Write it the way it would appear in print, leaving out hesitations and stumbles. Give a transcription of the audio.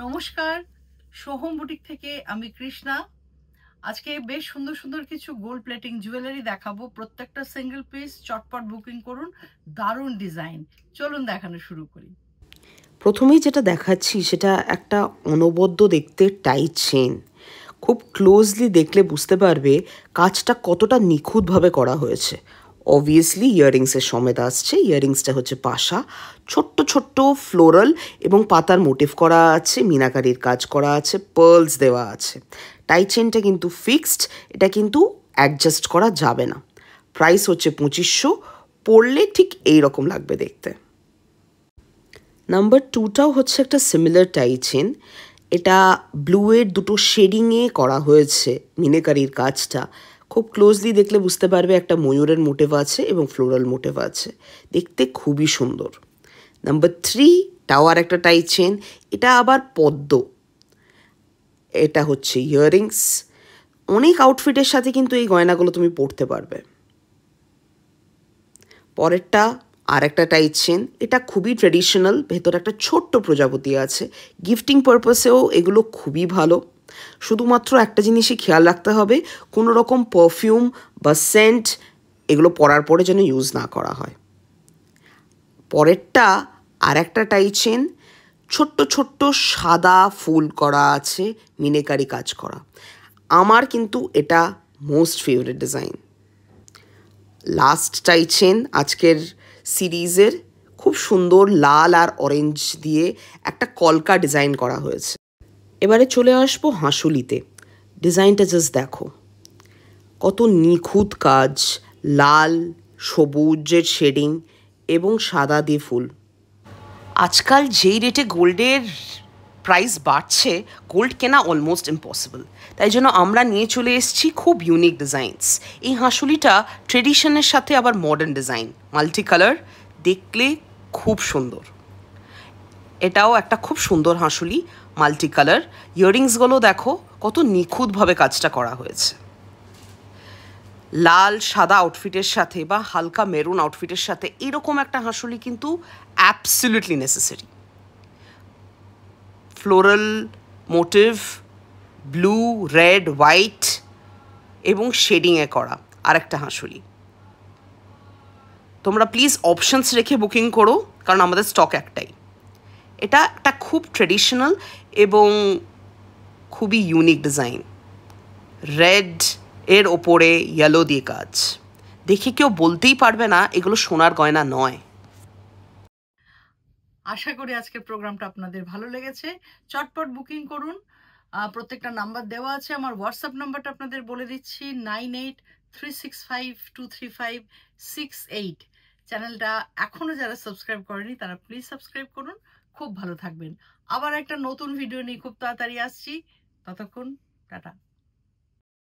নমস্কার, সোহম বুটিক থেকে আমি কৃষ্ণা। আজকে বেশ সুন্দর সুন্দর কিছু গোল্ড প্লেটিং জুয়েলারি দেখাবো। প্রত্যেকটা সিঙ্গেল পিস, চটপট বুকিং করুন। দারুণ ডিজাইন, চলুন দেখানো শুরু করি। প্রথমেই যেটা দেখাচ্ছি সেটা একটা অনবদ্য দেখতে টাইট চেন। খুব ক্লোজলি দেখলে বুঝতে পারবে কাজটা কতটা নিখুঁতভাবে করা হয়েছে। অবভিয়াসলি ইয়াররিংসের সমেত আসছে। ইয়াররিংসটা হচ্ছে পাশা, ছোট্ট ছোট্ট ফ্লোরাল এবং পাতার মোটিভ করা আছে, মিনাকারির কাজ করা আছে, পার্লস দেওয়া আছে। টাই চেনটা কিন্তু ফিক্সড, এটা কিন্তু অ্যাডজাস্ট করা যাবে না। প্রাইস হচ্ছে 2500, পরলে ঠিক এই রকম লাগবে দেখতে। নাম্বার 2টাও হচ্ছে একটা সিমিলার টাই চেন। এটা ব্লুয়ের দুটো শেডিংয়ে করা হয়েছে মিনাকারির কাজটা। খুব ক্লোজলি দেখলে বুঝতে পারবে একটা ময়ূরের মোটিভ আছে এবং ফ্লোরাল মোটিভ আছে, দেখতে খুবই সুন্দর। নাম্বার 3টাও আর একটা টাই চেন, এটা আবার পদ্ম। এটা হচ্ছে ইয়াররিংস। অনেক আউটফিটের সাথে কিন্তু এই গয়নাগুলো তুমি পরতে পারবে। পরেরটা আর একটা টাইট চেন, এটা খুবই ট্রেডিশনাল, ভেতরে একটা ছোট্ট প্রজাপতি আছে। গিফটিং পারপাসেও এগুলো খুবই ভালো। শুধুমাত্র একটা জিনিসই খেয়াল রাখতে হবে, কোনো রকম পারফিউম বা সেন্ট এগুলো পরার পরে যেন ইউজ না করা হয়। পরেরটা আর একটা টাইট চেন, ছোট্ট ছোট্ট সাদা ফুল করা আছে, মিনাকারি কাজ করা। আমার কিন্তু এটা most favourite design. Last tie chain আজকের সিরিজের, খুব সুন্দর লাল আর অরেঞ্জ দিয়ে একটা কলকা ডিজাইন করা হয়েছে। এবারে চলে আসবো হাঁসুলিতে। ডিজাইনটা জাস্ট দেখো, কত নিখুঁত কাজ, লাল সবুজের শেডিং এবং সাদা দিয়ে ফুল। আজকাল যেই রেটে গোল্ডের প্রাইস বাড়ছে, গোল্ড কেনা অলমোস্ট ইম্পসিবল। তাই জন্য আমরা নিয়ে চলে এসেছি খুব ইউনিক ডিজাইনস। এই হাঁসুলিটা ট্রেডিশনের সাথে আবার মডার্ন ডিজাইন, মাল্টি কালার, দেখলে খুব সুন্দর। এটাও একটা খুব সুন্দর হাঁসুলি, মাল্টি কালার। ইয়াররিংসগুলো দেখো কত নিখুঁতভাবে কাজটা করা হয়েছে। লাল সাদা আউটফিটের সাথে বা হালকা মেরুন আউটফিটের সাথে এরকম একটা হাঁসুলি কিন্তু absolutely necessary. Floral motif, blue, red, white এবং শেডিংয়ে করা আর একটা হাঁসুলি। তোমরা প্লিজ অপশনস রেখে বুকিং করো, কারণ আমাদের স্টক একটাই। এটা একটা খুব ট্রেডিশনাল এবং খুবই ইউনিক ডিজাইন। রেড এর ওপরে ইয়েলো দিয়ে কাজ, দেখে কেউ বলতেই পারবে না এগুলো সোনার গয়না নয়। আশা করি আজকের প্রোগ্রামটা আপনাদের ভালো লেগেছে। চটপট বুকিং করুন। প্রত্যেকটা নাম্বার দেওয়া আছে। আমার হোয়াটসঅ্যাপ নাম্বারটা আপনাদের বলে দিচ্ছি, 9836523568। চ্যানেলটা এখনও যারা সাবস্ক্রাইব করেনি তারা প্লিজ সাবস্ক্রাইব করুন। খুব ভালো থাকবেন। আবার একটা নতুন ভিডিও নিয়ে খুব তাড়াতাড়ি আসছি। ততক্ষণ টাটা।